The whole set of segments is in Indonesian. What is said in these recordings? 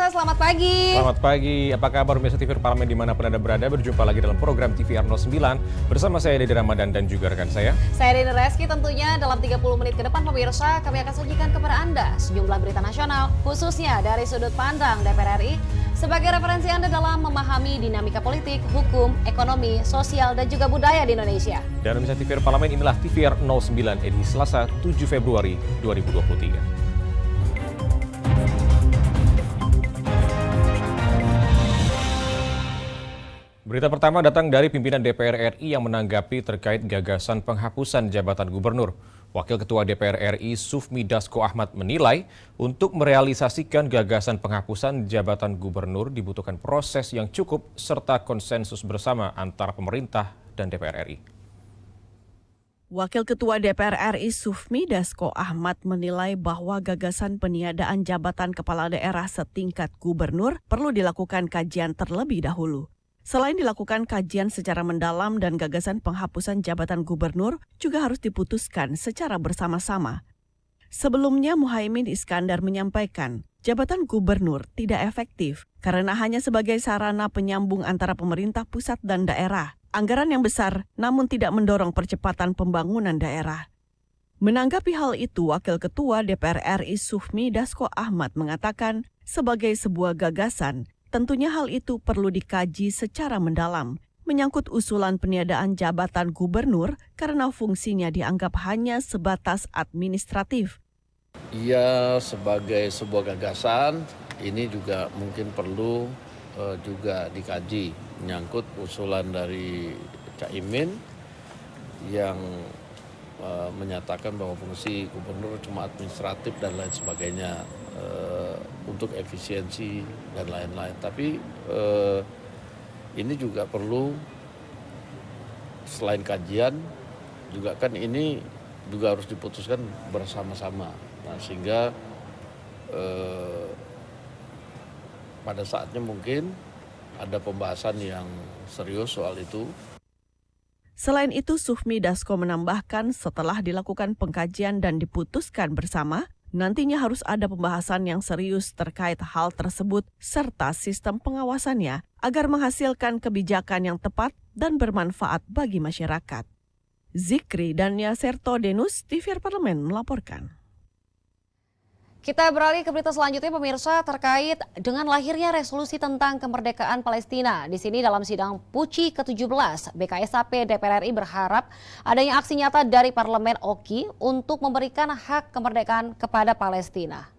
pemirsa, selamat pagi. Selamat pagi, apa kabar pemirsa TVR Parlemen dimanapun Anda berada? Berjumpa lagi dalam program TVR 09 bersama saya Dede Ramadan dan juga rekan saya. Saya Dede Reski. Tentunya dalam 30 menit ke depan pemirsa kami akan sajikan kepada Anda sejumlah berita nasional khususnya dari sudut pandang DPR RI sebagai referensi Anda dalam memahami dinamika politik, hukum, ekonomi, sosial dan juga budaya di Indonesia. Dan pemirsa TVR Parlemen, inilah TVR 09 edisi Selasa 7 Februari 2023. Berita pertama datang dari pimpinan DPR RI yang menanggapi terkait gagasan penghapusan jabatan gubernur. Wakil Ketua DPR RI Sufmi Dasko Ahmad menilai untuk merealisasikan gagasan penghapusan jabatan gubernur dibutuhkan proses yang cukup serta konsensus bersama antara pemerintah dan DPR RI. Wakil Ketua DPR RI Sufmi Dasko Ahmad menilai bahwa gagasan peniadaan jabatan kepala daerah setingkat gubernur perlu dilakukan kajian terlebih dahulu. Selain dilakukan kajian secara mendalam dan gagasan penghapusan jabatan gubernur juga harus diputuskan secara bersama-sama. Sebelumnya Muhaimin Iskandar menyampaikan, jabatan gubernur tidak efektif karena hanya sebagai sarana penyambung antara pemerintah pusat dan daerah. Anggaran yang besar namun tidak mendorong percepatan pembangunan daerah. Menanggapi hal itu, Wakil Ketua DPR RI Sufmi Dasko Ahmad mengatakan, sebagai sebuah gagasan, tentunya hal itu perlu dikaji secara mendalam, menyangkut usulan peniadaan jabatan gubernur karena fungsinya dianggap hanya sebatas administratif. Ya, sebagai sebuah gagasan, ini juga mungkin perlu juga dikaji, menyangkut usulan dari Caimin yang menyatakan bahwa fungsi gubernur cuma administratif dan lain sebagainya. Untuk efisiensi dan lain-lain. Tapi ini juga perlu selain kajian juga kan ini juga harus diputuskan bersama-sama. Nah, sehingga pada saatnya mungkin ada pembahasan yang serius soal itu. Selain itu, Sufmi Dasko menambahkan setelah dilakukan pengkajian dan diputuskan bersama, nantinya harus ada pembahasan yang serius terkait hal tersebut serta sistem pengawasannya agar menghasilkan kebijakan yang tepat dan bermanfaat bagi masyarakat. Zikri dan Yaserto Denus, TVR Parlemen melaporkan. Kita beralih ke berita selanjutnya pemirsa terkait dengan lahirnya resolusi tentang kemerdekaan Palestina. Di sini dalam sidang Puci ke-17, BKSAP DPR RI berharap adanya aksi nyata dari Parlemen OKI untuk memberikan hak kemerdekaan kepada Palestina.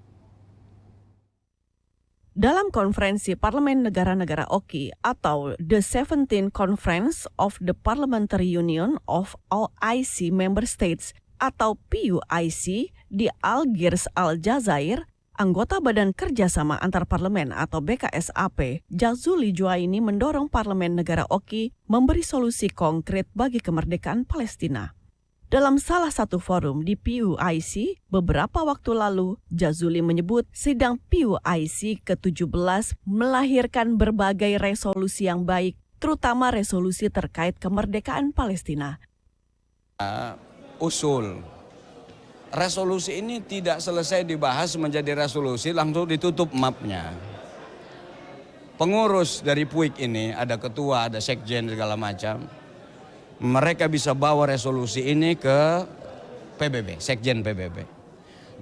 Dalam konferensi Parlemen Negara-Negara OKI atau The 17th Conference of the Parliamentary Union of OIC Member States atau PUIC di Algiers, Aljazair, anggota Badan Kerjasama Antar Parlemen atau BKSAP, Jazuli Juaini mendorong Parlemen Negara OKI memberi solusi konkret bagi kemerdekaan Palestina. Dalam salah satu forum di PUIC, beberapa waktu lalu, Jazuli menyebut sidang PUIC ke-17 melahirkan berbagai resolusi yang baik, terutama resolusi terkait kemerdekaan Palestina. Usul. Resolusi ini tidak selesai dibahas menjadi resolusi langsung ditutup mapnya. Pengurus dari PUIC ini ada ketua, ada sekjen segala macam. Mereka bisa bawa resolusi ini ke PBB, sekjen PBB.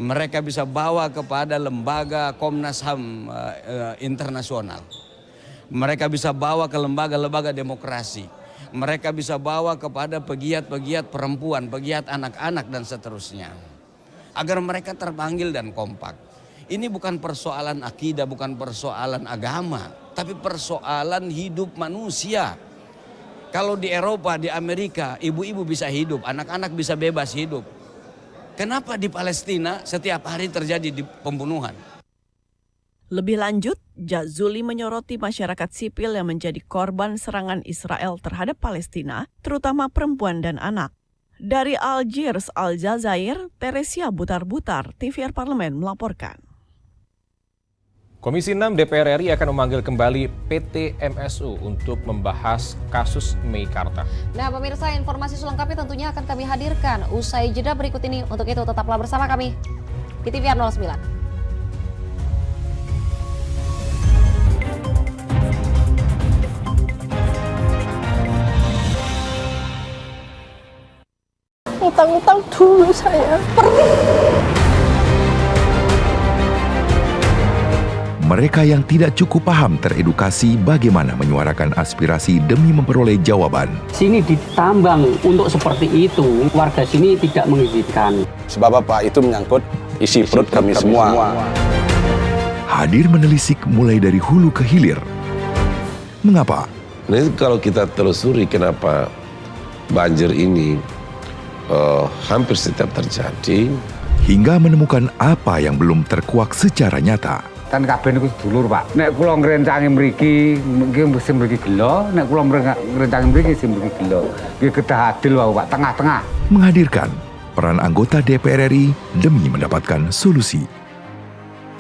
Mereka bisa bawa kepada lembaga Komnas HAM internasional. Mereka bisa bawa ke lembaga-lembaga demokrasi. Mereka bisa bawa kepada pegiat-pegiat perempuan, pegiat anak-anak dan seterusnya. Agar mereka terpanggil dan kompak. Ini bukan persoalan akidah, bukan persoalan agama, tapi persoalan hidup manusia. Kalau di Eropa, di Amerika, ibu-ibu bisa hidup, anak-anak bisa bebas hidup. Kenapa di Palestina setiap hari terjadi pembunuhan? Lebih lanjut, Jazuli menyoroti masyarakat sipil yang menjadi korban serangan Israel terhadap Palestina, terutama perempuan dan anak. Dari Algiers, Aljazair, Teresia Butar-Butar, TVR Parlemen melaporkan. Komisi 6 DPR RI akan memanggil kembali PT MSU untuk membahas kasus Meikarta. Nah pemirsa, informasi selengkapnya tentunya akan kami hadirkan usai jeda berikut ini. Untuk itu tetaplah bersama kami di TVR 09. Utang-utang dulu saya. Mereka yang tidak cukup paham teredukasi bagaimana menyuarakan aspirasi demi memperoleh jawaban. Sini ditambang untuk seperti itu, warga sini tidak mengizinkan. Sebab apa? Itu menyangkut isi perut kami semua. Hadir menelisik mulai dari hulu ke hilir. Mengapa? Nah, kalau kita telusuri kenapa banjir ini hampir setiap terjadi, hingga menemukan apa yang belum terkuak secara nyata. Kan kabeh niku sedulur, Pak. Nek kula ngrencangi mriki, mesti mriki gelo, nek kula ngrencangi mriki sing mriki gelo. Nggih kedah adil wae, Pak, tengah-tengah. Menghadirkan peran anggota DPR RI demi mendapatkan solusi.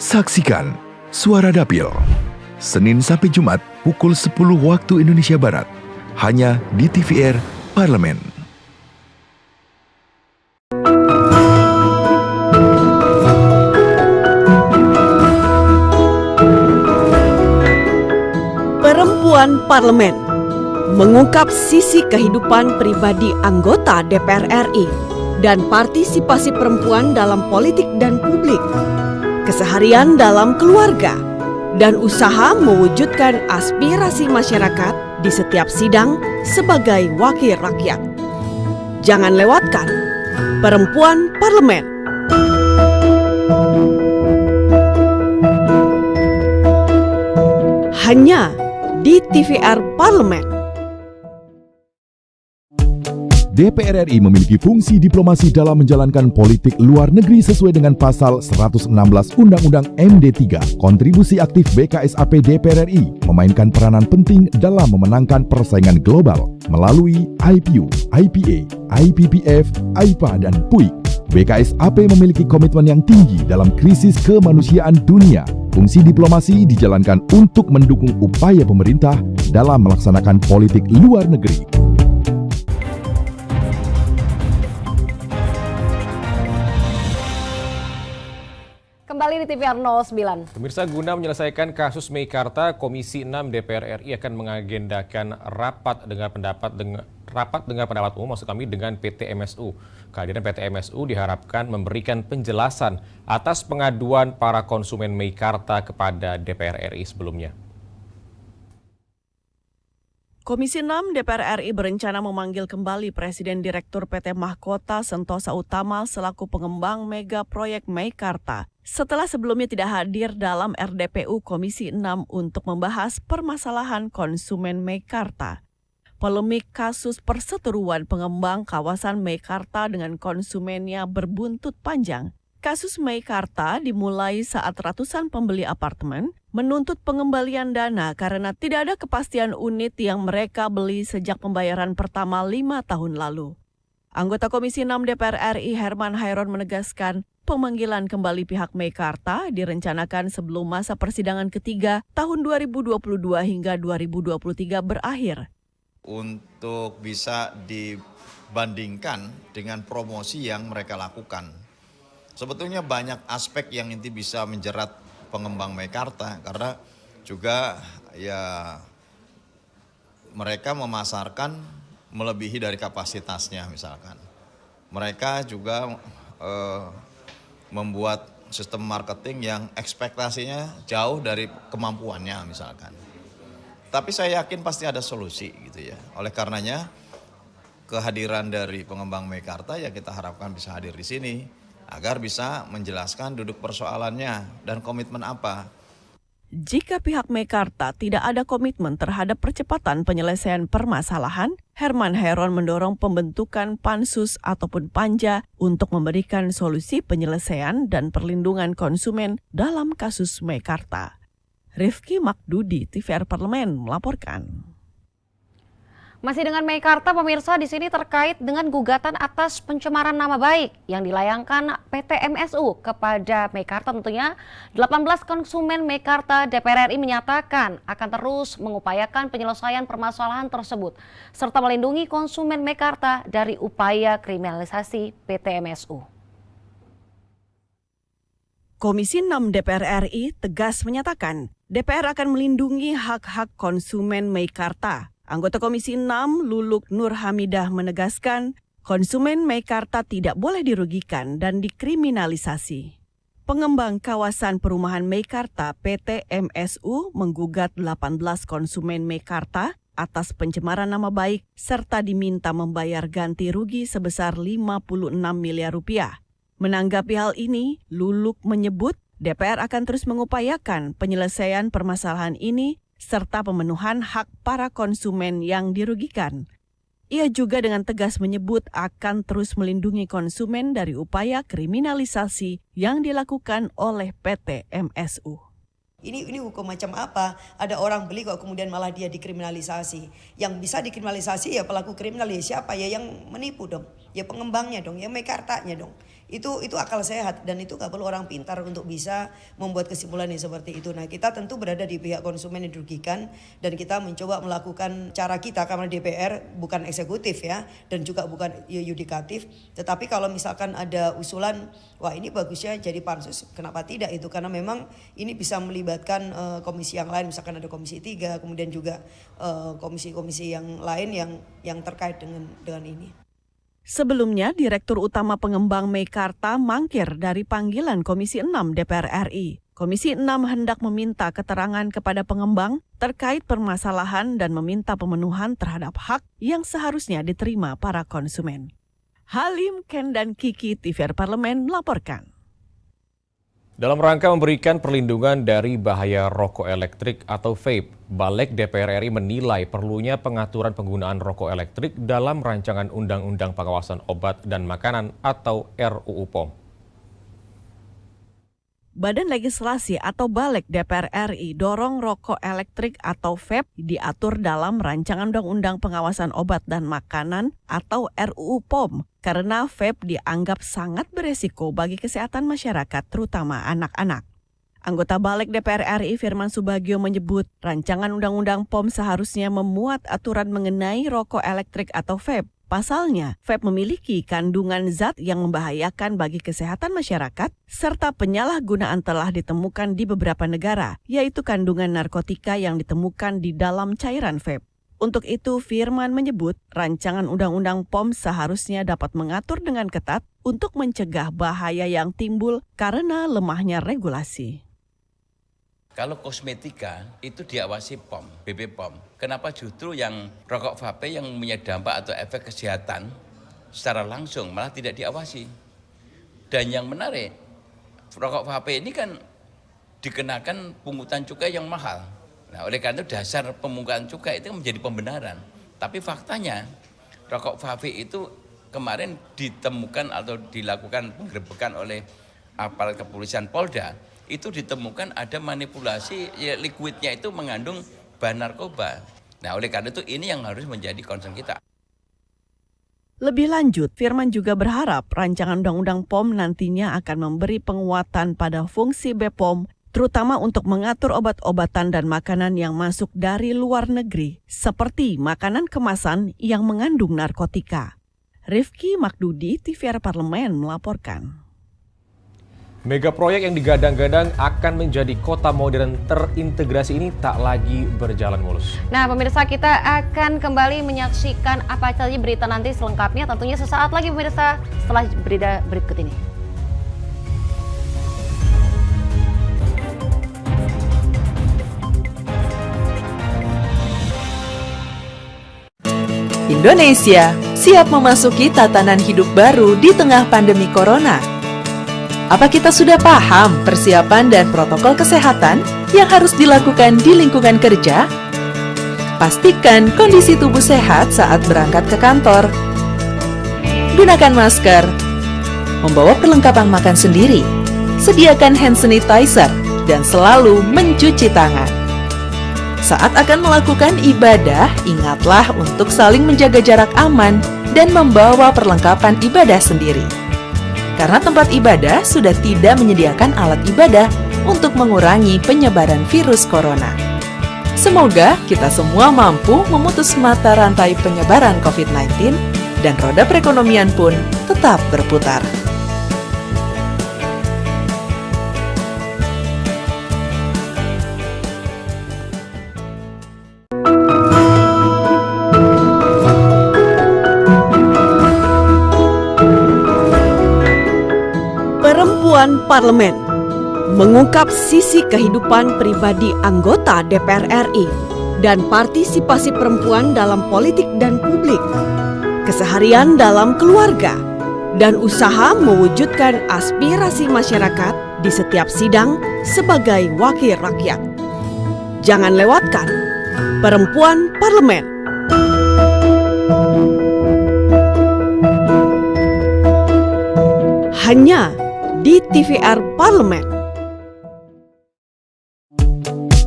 Saksikan Suara Dapil, Senin sampai Jumat pukul 10 waktu Indonesia Barat, hanya di TVR Parlemen. Perempuan Parlemen mengungkap sisi kehidupan pribadi anggota DPR RI dan partisipasi perempuan dalam politik dan publik, keseharian dalam keluarga, dan usaha mewujudkan aspirasi masyarakat di setiap sidang sebagai wakil rakyat. Jangan lewatkan Perempuan Parlemen. Hanya di TVR Parlemen. DPR RI memiliki fungsi diplomasi dalam menjalankan politik luar negeri sesuai dengan pasal 116 Undang-Undang MD3. Kontribusi aktif BKSAP DPR RI memainkan peranan penting dalam memenangkan persaingan global melalui IPU, IPA, IPPF, IPA, dan PUIK. BKSAP memiliki komitmen yang tinggi dalam krisis kemanusiaan dunia. Fungsi diplomasi dijalankan untuk mendukung upaya pemerintah dalam melaksanakan politik luar negeri. Kembali di TVR 09. Pemirsa, guna menyelesaikan kasus Meikarta, Komisi 6 DPR RI akan mengagendakan rapat dengar pendapat umum dengan PT MSU. Kehadiran PT MSU diharapkan memberikan penjelasan atas pengaduan para konsumen Meikarta kepada DPR RI sebelumnya. Komisi 6 DPR RI berencana memanggil kembali Presiden Direktur PT Mahkota Sentosa Utama selaku pengembang mega proyek Meikarta setelah sebelumnya tidak hadir dalam RDPU Komisi 6 untuk membahas permasalahan konsumen Meikarta. Polemik kasus perseteruan pengembang kawasan Meikarta dengan konsumennya berbuntut panjang. Kasus Meikarta dimulai saat ratusan pembeli apartemen menuntut pengembalian dana karena tidak ada kepastian unit yang mereka beli sejak pembayaran pertama 5 tahun lalu. Anggota Komisi 6 DPR RI Herman Hairon menegaskan pemanggilan kembali pihak Meikarta direncanakan sebelum masa persidangan ketiga tahun 2022 hingga 2023 berakhir. Untuk bisa dibandingkan dengan promosi yang mereka lakukan. Sebetulnya banyak aspek yang nanti bisa menjerat pengembang Meikarta karena juga ya mereka memasarkan melebihi dari kapasitasnya misalkan. Mereka juga membuat sistem marketing yang ekspektasinya jauh dari kemampuannya misalkan. Tapi saya yakin pasti ada solusi gitu ya. Oleh karenanya kehadiran dari pengembang Meikarta ya kita harapkan bisa hadir di sini agar bisa menjelaskan duduk persoalannya dan komitmen apa. Jika pihak Meikarta tidak ada komitmen terhadap percepatan penyelesaian permasalahan, Herman Hairon mendorong pembentukan pansus ataupun panja untuk memberikan solusi penyelesaian dan perlindungan konsumen dalam kasus Meikarta. Rifki Makdudi, TVR Parlemen melaporkan. Masih dengan Meikarta, pemirsa, di sini terkait dengan gugatan atas pencemaran nama baik yang dilayangkan PT MSU kepada Meikarta tentunya. 18 konsumen Meikarta DPR RI menyatakan akan terus mengupayakan penyelesaian permasalahan tersebut serta melindungi konsumen Meikarta dari upaya kriminalisasi PT MSU. Komisi 6 DPR RI tegas menyatakan DPR akan melindungi hak-hak konsumen Meikarta. Anggota Komisi 6 Luluk Nur Hamidah menegaskan Konsumen Meikarta tidak boleh dirugikan dan dikriminalisasi. Pengembang kawasan perumahan Meikarta PT MSU menggugat 18 konsumen Meikarta atas pencemaran nama baik serta diminta membayar ganti rugi sebesar 56 miliar rupiah. Menanggapi hal ini, Luluk menyebut DPR akan terus mengupayakan penyelesaian permasalahan ini serta pemenuhan hak para konsumen yang dirugikan. Ia juga dengan tegas menyebut akan terus melindungi konsumen dari upaya kriminalisasi yang dilakukan oleh PT MSU. Ini hukum macam apa? Ada orang beli kok kemudian malah dia dikriminalisasi. Yang bisa dikriminalisasi ya pelaku kriminal, ya siapa ya yang menipu dong? Ya pengembangnya dong, ya Meikartanya dong. Itu akal sehat dan itu gak perlu orang pintar untuk bisa membuat kesimpulan yang seperti itu. Nah, kita tentu berada di pihak konsumen yang dirugikan dan kita mencoba melakukan cara kita karena DPR bukan eksekutif ya dan juga bukan yudikatif. Tetapi kalau misalkan ada usulan, wah ini bagusnya jadi pansus, kenapa tidak itu? Karena memang ini bisa melibatkan komisi yang lain, misalkan ada komisi 3, kemudian juga komisi-komisi yang lain yang terkait dengan ini. Sebelumnya, Direktur Utama Pengembang Meikarta mangkir dari panggilan Komisi 6 DPR RI. Komisi 6 hendak meminta keterangan kepada pengembang terkait permasalahan dan meminta pemenuhan terhadap hak yang seharusnya diterima para konsumen. Halim, Ken, dan Kiki, TVR Parlemen melaporkan. Dalam rangka memberikan perlindungan dari bahaya rokok elektrik atau vape, Balik DPR RI menilai perlunya pengaturan penggunaan rokok elektrik dalam rancangan Undang-Undang Pengawasan Obat dan Makanan atau RUU POM. Badan Legislasi atau Balik DPR RI dorong rokok elektrik atau vape diatur dalam rancangan Undang-Undang Pengawasan Obat dan Makanan atau RUU POM karena vape dianggap sangat beresiko bagi kesehatan masyarakat terutama anak-anak. Anggota Balik DPR RI Firman Subagio menyebut rancangan Undang-Undang POM seharusnya memuat aturan mengenai rokok elektrik atau vape. Pasalnya, vape memiliki kandungan zat yang membahayakan bagi kesehatan masyarakat, serta penyalahgunaan telah ditemukan di beberapa negara, yaitu kandungan narkotika yang ditemukan di dalam cairan vape. Untuk itu, Firman menyebut rancangan Undang-Undang POM seharusnya dapat mengatur dengan ketat untuk mencegah bahaya yang timbul karena lemahnya regulasi. Kalau kosmetika itu diawasi POM, BP POM. Kenapa justru yang rokok vape yang punya dampak atau efek kesehatan secara langsung malah tidak diawasi? Dan yang menarik, rokok vape ini kan dikenakan pungutan cukai yang mahal. Nah, oleh karena itu dasar pemungutan cukai itu menjadi pembenaran. Tapi faktanya rokok vape itu kemarin ditemukan atau dilakukan penggerebekan oleh aparat kepolisian Polda. Itu ditemukan ada manipulasi ya, liquidnya itu mengandung bahan narkoba. Nah, oleh karena itu ini yang harus menjadi concern kita. Lebih lanjut, Firman juga berharap rancangan Undang-Undang POM nantinya akan memberi penguatan pada fungsi BPOM, terutama untuk mengatur obat-obatan dan makanan yang masuk dari luar negeri, seperti makanan kemasan yang mengandung narkotika. Rifki Makdudi, TVR Parlemen melaporkan. Mega proyek yang digadang-gadang akan menjadi kota modern terintegrasi ini tak lagi berjalan mulus. Nah, pemirsa, kita akan kembali menyaksikan apa saja berita nanti selengkapnya tentunya sesaat lagi pemirsa setelah berita berikut ini. Indonesia siap memasuki tatanan hidup baru di tengah pandemi corona. Apa kita sudah paham persiapan dan protokol kesehatan yang harus dilakukan di lingkungan kerja? Pastikan kondisi tubuh sehat saat berangkat ke kantor. Gunakan masker. Membawa perlengkapan makan sendiri. Sediakan hand sanitizer dan selalu mencuci tangan. Saat akan melakukan ibadah, ingatlah untuk saling menjaga jarak aman dan membawa perlengkapan ibadah sendiri. Karena tempat ibadah sudah tidak menyediakan alat ibadah untuk mengurangi penyebaran virus corona. Semoga kita semua mampu memutus mata rantai penyebaran COVID-19 dan roda perekonomian pun tetap berputar. Perempuan Parlemen mengungkap sisi kehidupan pribadi anggota DPR RI dan partisipasi perempuan dalam politik dan publik, keseharian dalam keluarga, dan usaha mewujudkan aspirasi masyarakat di setiap sidang sebagai wakil rakyat. Jangan lewatkan Perempuan Parlemen. Hanya di TVR Parlemen.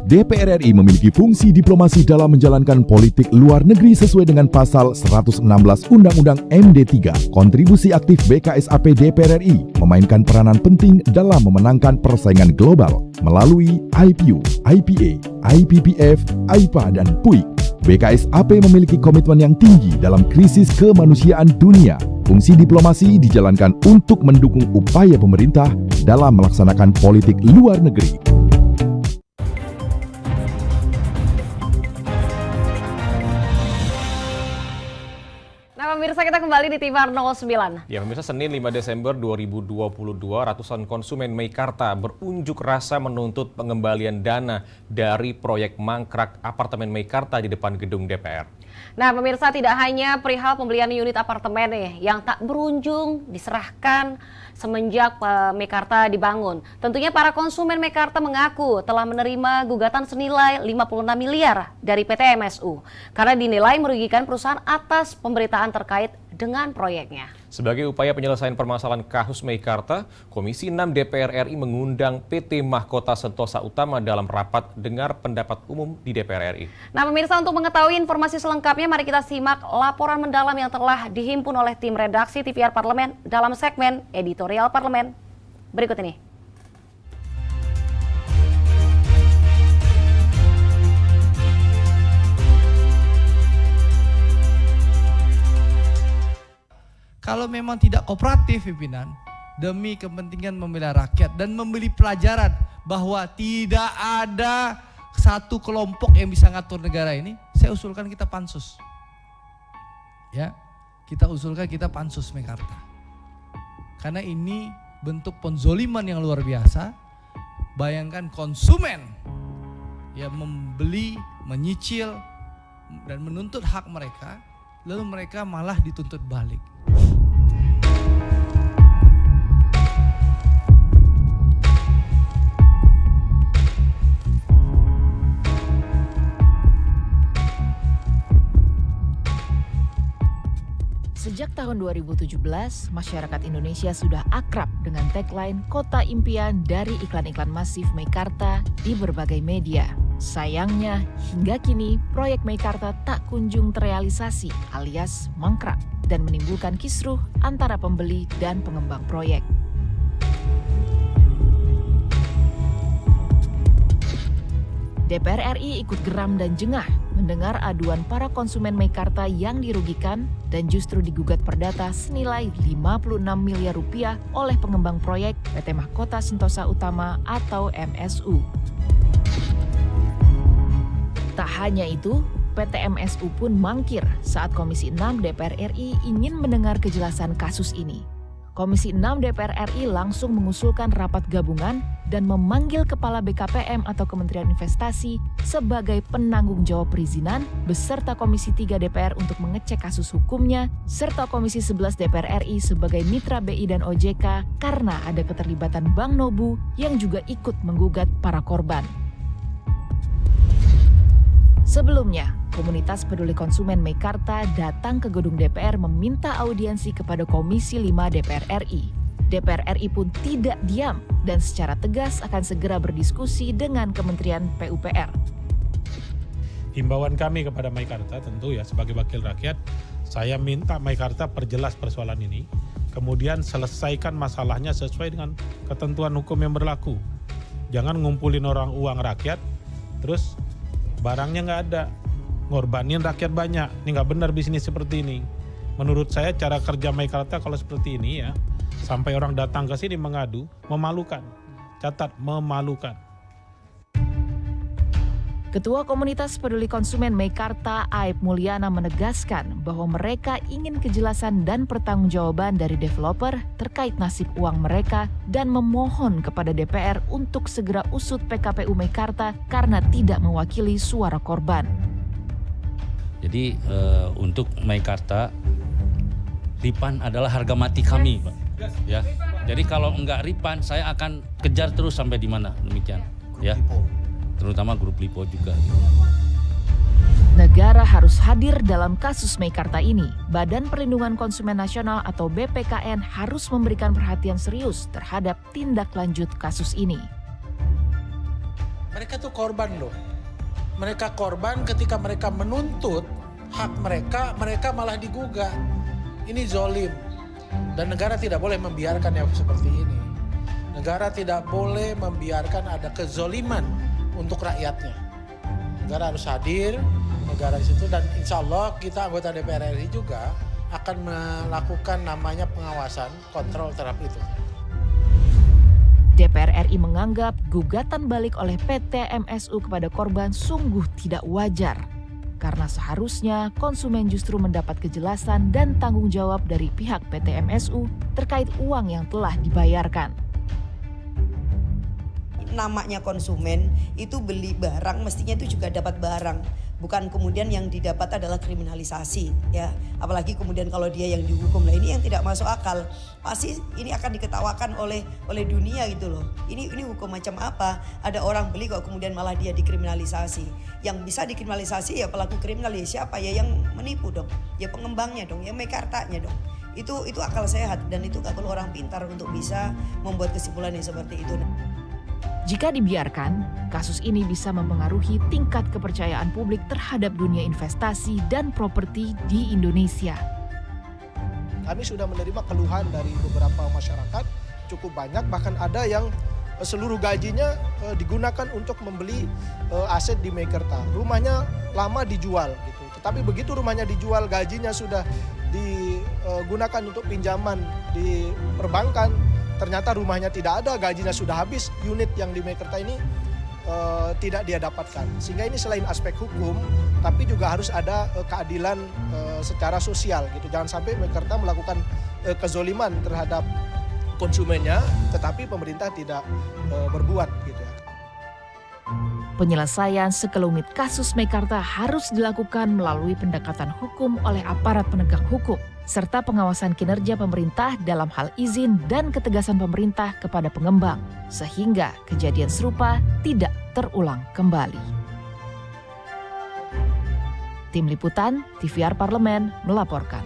DPR RI memiliki fungsi diplomasi dalam menjalankan politik luar negeri sesuai dengan pasal 116 Undang-Undang MD3. Kontribusi aktif BKSAP DPR RI memainkan peranan penting dalam memenangkan persaingan global melalui IPU, IPA, IPPF, IPA, dan PUIK. BKSAP memiliki komitmen yang tinggi dalam krisis kemanusiaan dunia. Fungsi diplomasi dijalankan untuk mendukung upaya pemerintah dalam melaksanakan politik luar negeri. Nah, pemirsa, kita kembali di TVR 09. Ya, pemirsa, Senin 5 Desember 2022, ratusan konsumen Meikarta berunjuk rasa menuntut pengembalian dana dari proyek mangkrak apartemen Meikarta di depan gedung DPR. Nah, pemirsa, tidak hanya perihal pembelian unit apartemen yang tak berujung diserahkan semenjak Meikarta dibangun. Tentunya para konsumen Meikarta mengaku telah menerima gugatan senilai 56 miliar dari PT MSU karena dinilai merugikan perusahaan atas pemberitaan terkait dengan proyeknya. Sebagai upaya penyelesaian permasalahan kasus Meikarta, Komisi 6 DPR RI mengundang PT Mahkota Sentosa Utama dalam rapat dengar pendapat umum di DPR RI. Nah, pemirsa, untuk mengetahui informasi selengkapnya, mari kita simak laporan mendalam yang telah dihimpun oleh tim redaksi TVR Parlemen dalam segmen Editorial Parlemen berikut ini. Kalau memang tidak kooperatif pimpinan demi kepentingan membela rakyat dan memberi pelajaran bahwa tidak ada satu kelompok yang bisa ngatur negara ini, saya usulkan kita pansus. Ya, kita usulkan kita pansus Meikarta. Karena ini bentuk penzoliman yang luar biasa. Bayangkan konsumen yang membeli, menyicil dan menuntut hak mereka, lalu mereka malah dituntut balik. Sejak tahun 2017, masyarakat Indonesia sudah akrab dengan tagline Kota Impian dari iklan-iklan masif Meikarta di berbagai media. Sayangnya, hingga kini proyek Meikarta tak kunjung terrealisasi alias mangkrak dan menimbulkan kisruh antara pembeli dan pengembang proyek. DPR RI ikut geram dan jengah mendengar aduan para konsumen Meikarta yang dirugikan dan justru digugat perdata senilai 56 miliar rupiah oleh pengembang proyek PT Mahkota Sentosa Utama atau MSU. Tak hanya itu, PT MSU pun mangkir saat Komisi 6 DPR RI ingin mendengar kejelasan kasus ini. Komisi 6 DPR RI langsung mengusulkan rapat gabungan dan memanggil Kepala BKPM atau Kementerian Investasi sebagai penanggung jawab perizinan beserta Komisi 3 DPR untuk mengecek kasus hukumnya serta Komisi 11 DPR RI sebagai mitra BI dan OJK karena ada keterlibatan Bank Nobu yang juga ikut menggugat para korban. Sebelumnya, komunitas peduli konsumen Meikarta datang ke gedung DPR meminta audiensi kepada Komisi 5 DPR RI. DPR RI pun tidak diam dan secara tegas akan segera berdiskusi dengan Kementerian PUPR. Himbauan kami kepada Meikarta tentu ya sebagai wakil rakyat, saya minta Meikarta perjelas persoalan ini, kemudian selesaikan masalahnya sesuai dengan ketentuan hukum yang berlaku. Jangan ngumpulin orang uang rakyat, terus barangnya nggak ada, ngorbanin rakyat banyak. Ini nggak benar bisnis seperti ini. Menurut saya cara kerja Meikarta kalau seperti ini ya, sampai orang datang ke sini mengadu, memalukan. Catat, memalukan. Ketua Komunitas Peduli Konsumen Meikarta, Aib Mulyana menegaskan bahwa mereka ingin kejelasan dan pertanggungjawaban dari developer terkait nasib uang mereka dan memohon kepada DPR untuk segera usut PKPU Meikarta karena tidak mewakili suara korban. Jadi untuk Meikarta, refund adalah harga mati kami, Pak. Ya. Jadi kalau enggak refund, saya akan kejar terus sampai di mana, demikian. Ya. Terutama grup Lipo juga. Negara harus hadir dalam kasus Meikarta ini. Badan Perlindungan Konsumen Nasional atau BPKN harus memberikan perhatian serius terhadap tindak lanjut kasus ini. Mereka tuh korban loh. Mereka korban ketika mereka menuntut hak mereka, mereka malah digugat. Ini zolim. Dan negara tidak boleh membiarkan yang seperti ini. Negara tidak boleh membiarkan ada kezoliman untuk rakyatnya. Negara harus hadir, negara di situ, dan insya Allah kita anggota DPR RI juga akan melakukan namanya pengawasan, kontrol terhadap itu. DPR RI menganggap gugatan balik oleh PT MSU kepada korban sungguh tidak wajar. Karena seharusnya konsumen justru mendapat kejelasan dan tanggung jawab dari pihak PT MSU terkait uang yang telah dibayarkan. Namanya konsumen itu beli barang mestinya itu juga dapat barang, bukan kemudian yang didapat adalah kriminalisasi, ya. Apalagi kemudian kalau dia yang dihukum, lah ini yang tidak masuk akal. Pasti ini akan diketawakan oleh dunia gitu loh. Ini hukum macam apa? Ada orang beli kok kemudian malah dia dikriminalisasi. Yang bisa dikriminalisasi ya pelaku kriminal, ya siapa ya, yang menipu dong, ya pengembangnya dong, ya Meikartanya dong. Itu akal sehat dan itu gak perlu orang pintar untuk bisa membuat kesimpulan yang seperti itu. Jika dibiarkan, kasus ini bisa mempengaruhi tingkat kepercayaan publik terhadap dunia investasi dan properti di Indonesia. Kami sudah menerima keluhan dari beberapa masyarakat cukup banyak, bahkan ada yang seluruh gajinya digunakan untuk membeli aset di Meikarta. Rumahnya lama dijual gitu. Tetapi begitu rumahnya dijual, gajinya sudah digunakan untuk pinjaman di perbankan. Ternyata rumahnya tidak ada, gajinya sudah habis, unit yang di Meikarta ini tidak dia dapatkan. Sehingga ini selain aspek hukum, tapi juga harus ada keadilan secara sosial gitu. Jangan sampai Meikarta melakukan kezoliman terhadap konsumennya, tetapi pemerintah tidak berbuat gitu ya. Penyelesaian sekelumit kasus Meikarta harus dilakukan melalui pendekatan hukum oleh aparat penegak hukum, serta pengawasan kinerja pemerintah dalam hal izin dan ketegasan pemerintah kepada pengembang, sehingga kejadian serupa tidak terulang kembali. Tim Liputan, TVR Parlemen melaporkan.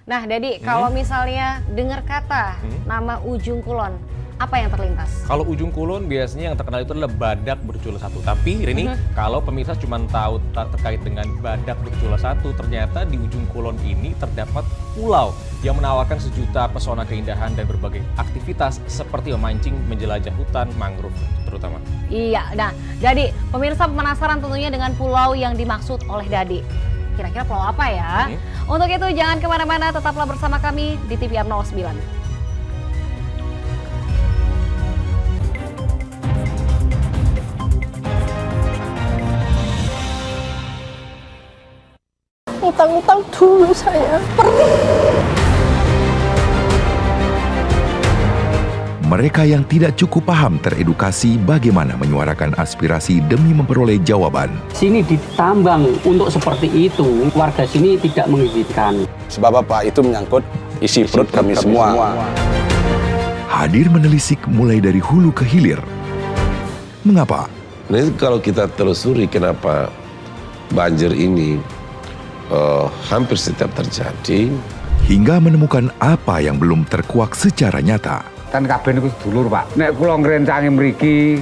Nah, Dadi, kalau misalnya dengar kata nama Ujung Kulon, apa yang terlintas? Kalau Ujung Kulon biasanya yang terkenal itu adalah badak bercula satu. Tapi Rini, kalau pemirsa cuma tahu terkait dengan badak bercula satu, ternyata di Ujung Kulon ini terdapat pulau yang menawarkan sejuta pesona keindahan dan berbagai aktivitas seperti memancing, menjelajah hutan mangrove terutama. Iya, nah jadi pemirsa penasaran tentunya dengan pulau yang dimaksud oleh Dadi. Kira-kira pulau apa ya? Untuk itu jangan kemana-mana, tetaplah bersama kami di TVR 09. Utang-utang dulu saya. Mereka yang tidak cukup paham teredukasi bagaimana menyuarakan aspirasi demi memperoleh jawaban. Sini ditambang untuk seperti itu, warga sini tidak mengizinkan. Sebab apa? Itu menyangkut isi perut kami semua. Hadir menelisik mulai dari hulu ke hilir. Mengapa? Nah, kalau kita telusuri kenapa banjir ini hampir setiap terjadi, hingga menemukan apa yang belum terkuak secara nyata. Kan kabeh niku sedulur, Pak. Nek kula ngrencangi mriki,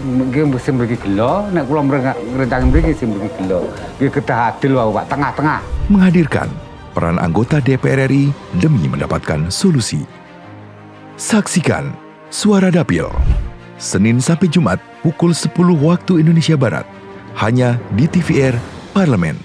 sing mriki gelo, nek kula ngrencangi mriki sing mriki gelo. Nggih kedah adil wae, Pak, tengah-tengah. Menghadirkan peran anggota DPR RI demi mendapatkan solusi. Saksikan Suara Dapil, Senin sampai Jumat pukul 10 waktu Indonesia Barat, hanya di TVR Parlemen.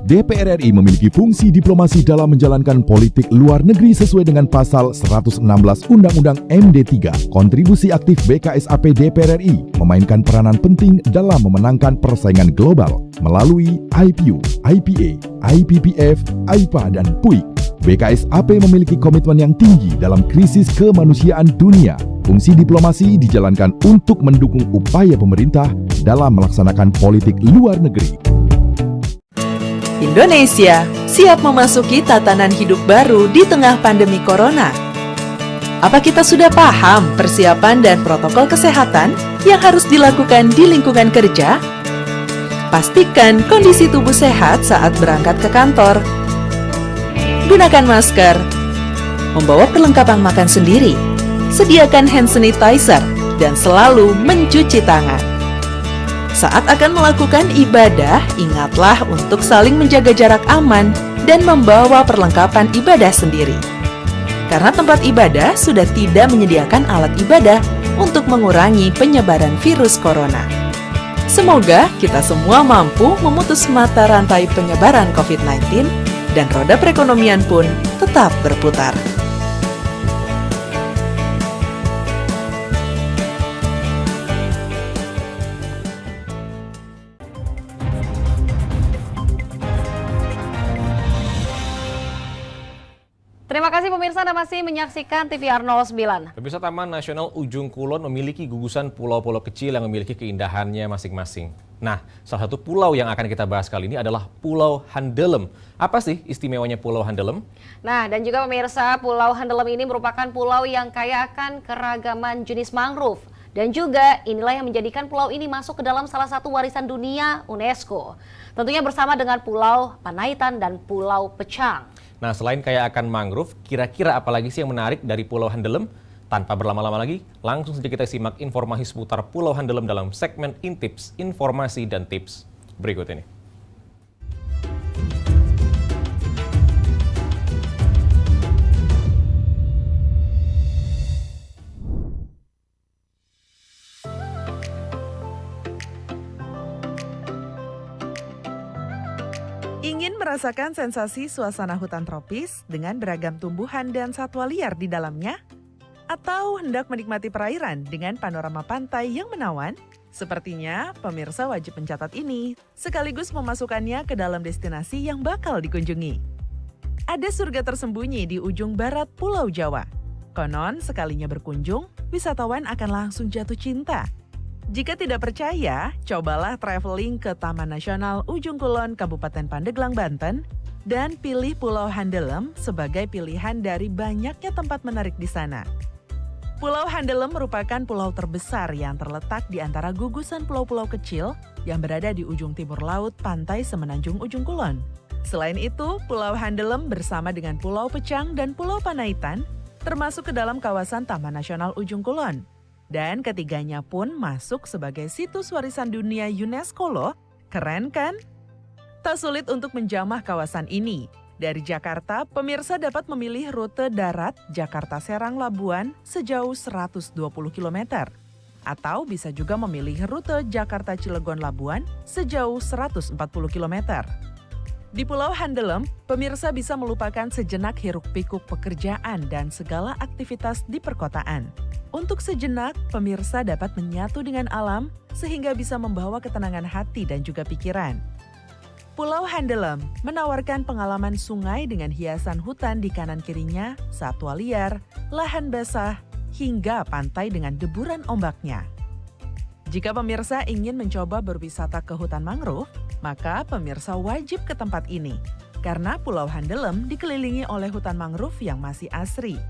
DPR RI memiliki fungsi diplomasi dalam menjalankan politik luar negeri sesuai dengan pasal 116 Undang-Undang MD3. Kontribusi aktif BKSAP DPR RI memainkan peranan penting dalam memenangkan persaingan global melalui IPU, IPA, IPPF, IPA, dan PUIK. BKSAP memiliki komitmen yang tinggi dalam krisis kemanusiaan dunia. Fungsi diplomasi dijalankan untuk mendukung upaya pemerintah dalam melaksanakan politik luar negeri. Indonesia siap memasuki tatanan hidup baru di tengah pandemi corona. Apa kita sudah paham persiapan dan protokol kesehatan yang harus dilakukan di lingkungan kerja? Pastikan kondisi tubuh sehat saat berangkat ke kantor. Gunakan masker. Membawa perlengkapan makan sendiri. Sediakan hand sanitizer dan selalu mencuci tangan. Saat akan melakukan ibadah, ingatlah untuk saling menjaga jarak aman dan membawa perlengkapan ibadah sendiri. Karena tempat ibadah sudah tidak menyediakan alat ibadah untuk mengurangi penyebaran virus corona. Semoga kita semua mampu memutus mata rantai penyebaran COVID-19 dan roda perekonomian pun tetap berputar. Terima kasih pemirsa, Anda masih menyaksikan TVR 09. Pemirsa, Taman Nasional Ujung Kulon memiliki gugusan pulau-pulau kecil yang memiliki keindahannya masing-masing. Nah, salah satu pulau yang akan kita bahas kali ini adalah Pulau Handelem. Apa sih istimewanya Pulau Handelem? Nah, dan juga pemirsa, Pulau Handelem ini merupakan pulau yang kaya akan keragaman jenis mangrove. Dan juga inilah yang menjadikan pulau ini masuk ke dalam salah satu warisan dunia UNESCO. Tentunya bersama dengan Pulau Panaitan dan Pulau Pecang. Nah, selain kaya akan mangrove, kira-kira apa lagi sih yang menarik dari Pulau Handelem? Tanpa berlama-lama lagi, langsung saja kita simak informasi seputar Pulau Handelem dalam segmen Intips, Informasi dan Tips berikut ini. Ingin merasakan sensasi suasana hutan tropis dengan beragam tumbuhan dan satwa liar di dalamnya? Atau hendak menikmati perairan dengan panorama pantai yang menawan? Sepertinya pemirsa wajib mencatat ini, sekaligus memasukkannya ke dalam destinasi yang bakal dikunjungi. Ada surga tersembunyi di ujung barat Pulau Jawa. Konon, sekalinya berkunjung, wisatawan akan langsung jatuh cinta. Jika tidak percaya, cobalah traveling ke Taman Nasional Ujung Kulon, Kabupaten Pandeglang, Banten, dan pilih Pulau Handelem sebagai pilihan dari banyaknya tempat menarik di sana. Pulau Handelem merupakan pulau terbesar yang terletak di antara gugusan pulau-pulau kecil yang berada di ujung timur laut pantai Semenanjung Ujung Kulon. Selain itu, Pulau Handelem bersama dengan Pulau Pecang dan Pulau Panaitan termasuk ke dalam kawasan Taman Nasional Ujung Kulon. Dan ketiganya pun masuk sebagai situs warisan dunia UNESCO loh. Keren kan? Tak sulit untuk menjamah kawasan ini. Dari Jakarta, pemirsa dapat memilih rute darat Jakarta-Serang-Labuan sejauh 120 km. Atau bisa juga memilih rute Jakarta-Cilegon-Labuan sejauh 140 km. Di Pulau Handelem, pemirsa bisa melupakan sejenak hiruk-pikuk pekerjaan dan segala aktivitas di perkotaan. Untuk sejenak, pemirsa dapat menyatu dengan alam sehingga bisa membawa ketenangan hati dan juga pikiran. Pulau Handelem menawarkan pengalaman sungai dengan hiasan hutan di kanan kirinya, satwa liar, lahan basah, hingga pantai dengan deburan ombaknya. Jika pemirsa ingin mencoba berwisata ke hutan mangrove, maka pemirsa wajib ke tempat ini. Karena Pulau Handelem dikelilingi oleh hutan mangrove yang masih asri.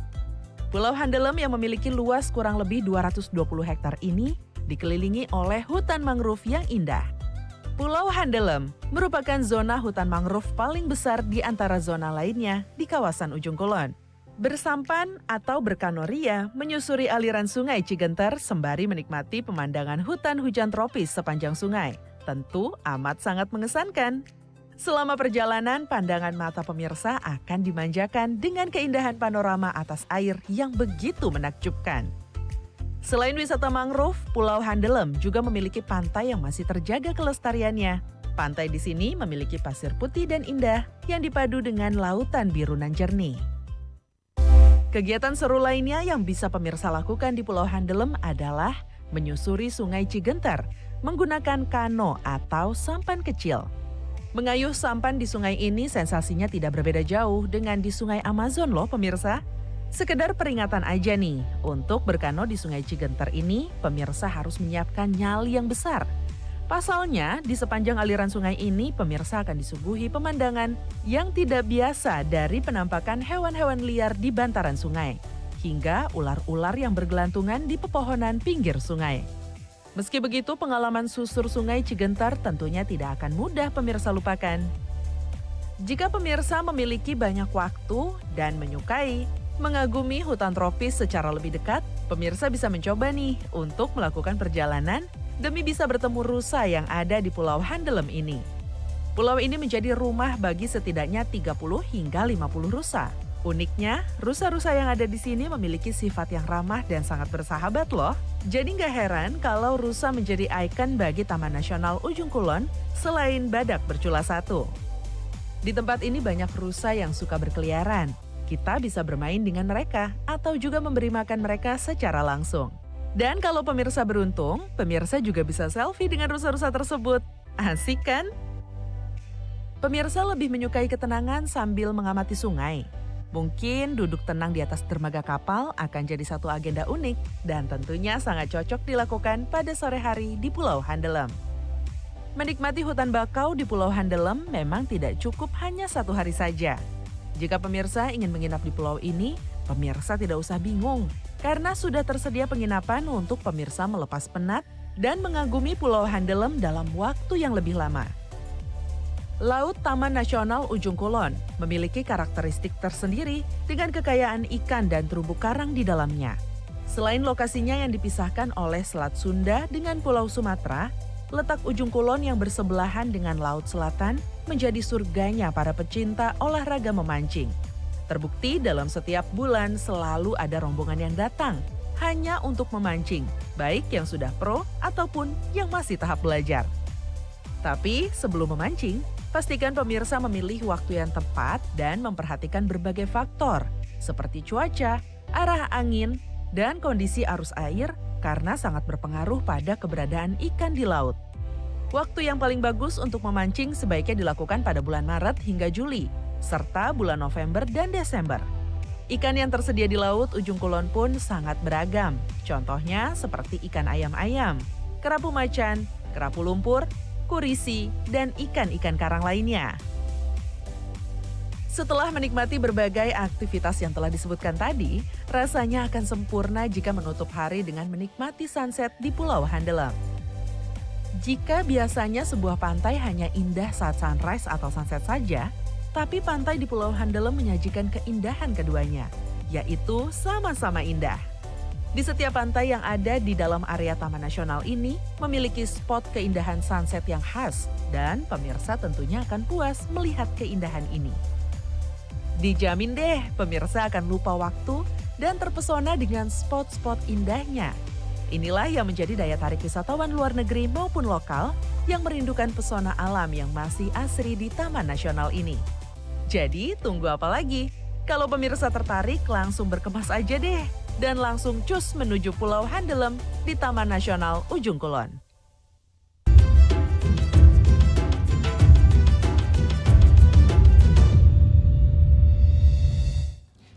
Pulau Handelem yang memiliki luas kurang lebih 220 hektar ini dikelilingi oleh hutan mangrove yang indah. Pulau Handelem merupakan zona hutan mangrove paling besar di antara zona lainnya di kawasan Ujung Kulon. Bersampan atau berkanoria menyusuri aliran sungai Cigenter sembari menikmati pemandangan hutan hujan tropis sepanjang sungai. Tentu amat sangat mengesankan. Selama perjalanan, pandangan mata pemirsa akan dimanjakan dengan keindahan panorama atas air yang begitu menakjubkan. Selain wisata mangrove, Pulau Handelem juga memiliki pantai yang masih terjaga kelestariannya. Pantai di sini memiliki pasir putih dan indah yang dipadu dengan lautan biru nan jernih. Kegiatan seru lainnya yang bisa pemirsa lakukan di Pulau Handelem adalah menyusuri Sungai Cigenter menggunakan kano atau sampan kecil. Mengayuh sampan di sungai ini sensasinya tidak berbeda jauh dengan di Sungai Amazon loh pemirsa. Sekedar peringatan aja nih, untuk berkano di Sungai Cigenter ini, pemirsa harus menyiapkan nyali yang besar. Pasalnya, di sepanjang aliran sungai ini, pemirsa akan disuguhi pemandangan yang tidak biasa dari penampakan hewan-hewan liar di bantaran sungai, hingga ular-ular yang bergelantungan di pepohonan pinggir sungai. Meski begitu, pengalaman susur Sungai Cigenter tentunya tidak akan mudah pemirsa lupakan. Jika pemirsa memiliki banyak waktu dan menyukai mengagumi hutan tropis secara lebih dekat, pemirsa bisa mencoba nih untuk melakukan perjalanan demi bisa bertemu rusa yang ada di Pulau Handelem ini. Pulau ini menjadi rumah bagi setidaknya 30 hingga 50 rusa. Uniknya, rusa-rusa yang ada di sini memiliki sifat yang ramah dan sangat bersahabat loh. Jadi nggak heran kalau rusa menjadi ikon bagi Taman Nasional Ujung Kulon selain badak bercula satu. Di tempat ini banyak rusa yang suka berkeliaran. Kita bisa bermain dengan mereka atau juga memberi makan mereka secara langsung. Dan kalau pemirsa beruntung, pemirsa juga bisa selfie dengan rusa-rusa tersebut. Asik kan? Pemirsa lebih menyukai ketenangan sambil mengamati sungai. Mungkin duduk tenang di atas dermaga kapal akan jadi satu agenda unik dan tentunya sangat cocok dilakukan pada sore hari di Pulau Handelem. Menikmati hutan bakau di Pulau Handelem memang tidak cukup hanya satu hari saja. Jika pemirsa ingin menginap di pulau ini, pemirsa tidak usah bingung karena sudah tersedia penginapan untuk pemirsa melepas penat dan mengagumi Pulau Handelem dalam waktu yang lebih lama. Laut Taman Nasional Ujung Kulon memiliki karakteristik tersendiri dengan kekayaan ikan dan terumbu karang di dalamnya. Selain lokasinya yang dipisahkan oleh Selat Sunda dengan Pulau Sumatera, letak Ujung Kulon yang bersebelahan dengan Laut Selatan menjadi surganya para pecinta olahraga memancing. Terbukti dalam setiap bulan selalu ada rombongan yang datang hanya untuk memancing, baik yang sudah pro ataupun yang masih tahap belajar. Tapi sebelum memancing, pastikan pemirsa memilih waktu yang tepat dan memperhatikan berbagai faktor seperti cuaca, arah angin, dan kondisi arus air karena sangat berpengaruh pada keberadaan ikan di laut. Waktu yang paling bagus untuk memancing sebaiknya dilakukan pada bulan Maret hingga Juli, serta bulan November dan Desember. Ikan yang tersedia di laut Ujung Kulon pun sangat beragam. Contohnya seperti ikan ayam-ayam, kerapu macan, kerapu lumpur, kurisi, dan ikan-ikan karang lainnya. Setelah menikmati berbagai aktivitas yang telah disebutkan tadi, rasanya akan sempurna jika menutup hari dengan menikmati sunset di Pulau Handelem. Jika biasanya sebuah pantai hanya indah saat sunrise atau sunset saja, tapi pantai di Pulau Handelem menyajikan keindahan keduanya, yaitu sama-sama indah. Di setiap pantai yang ada di dalam area Taman Nasional ini memiliki spot keindahan sunset yang khas dan pemirsa tentunya akan puas melihat keindahan ini. Dijamin deh pemirsa akan lupa waktu dan terpesona dengan spot-spot indahnya. Inilah yang menjadi daya tarik wisatawan luar negeri maupun lokal yang merindukan pesona alam yang masih asri di Taman Nasional ini. Jadi tunggu apa lagi? Kalau pemirsa tertarik langsung berkemas aja deh dan langsung cus menuju Pulau Handelem di Taman Nasional Ujung Kulon.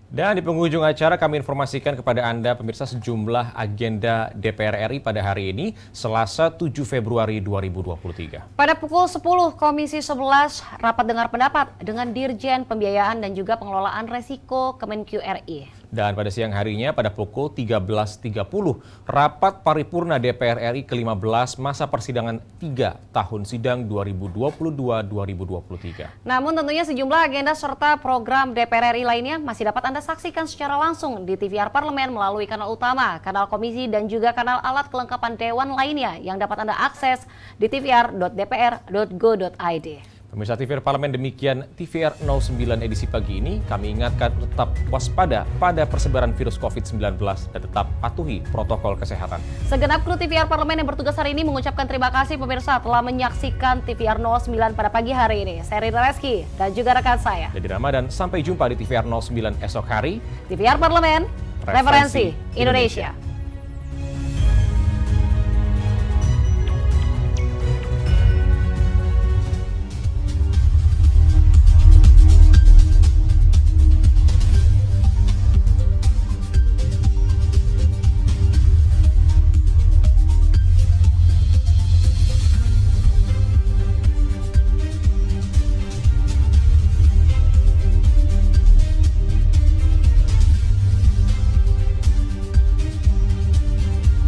Dan di penghujung acara kami informasikan kepada Anda pemirsa sejumlah agenda DPR RI pada hari ini, Selasa 7 Februari 2023. Pada pukul 10, Komisi 11 rapat dengar pendapat dengan Dirjen Pembiayaan dan juga Pengelolaan Resiko Kemenq RI. Dan pada siang harinya pada pukul 13.30, rapat paripurna DPR RI ke-15 masa persidangan 3 tahun sidang 2022-2023. Namun tentunya sejumlah agenda serta program DPR RI lainnya masih dapat Anda saksikan secara langsung di TVR Parlemen melalui kanal utama, kanal komisi, dan juga kanal alat kelengkapan dewan lainnya yang dapat Anda akses di tvr.dpr.go.id. Pemirsa TVR Parlemen, demikian TVR 09 edisi pagi ini. Kami ingatkan tetap waspada pada persebaran virus COVID-19 dan tetap patuhi protokol kesehatan. Segenap kru TVR Parlemen yang bertugas hari ini mengucapkan terima kasih pemirsa telah menyaksikan TVR 09 pada pagi hari ini. Saya Rina Reski dan juga rekan saya Jadi Ramadan, sampai jumpa di TVR 09 esok hari. TVR Parlemen, referensi Indonesia.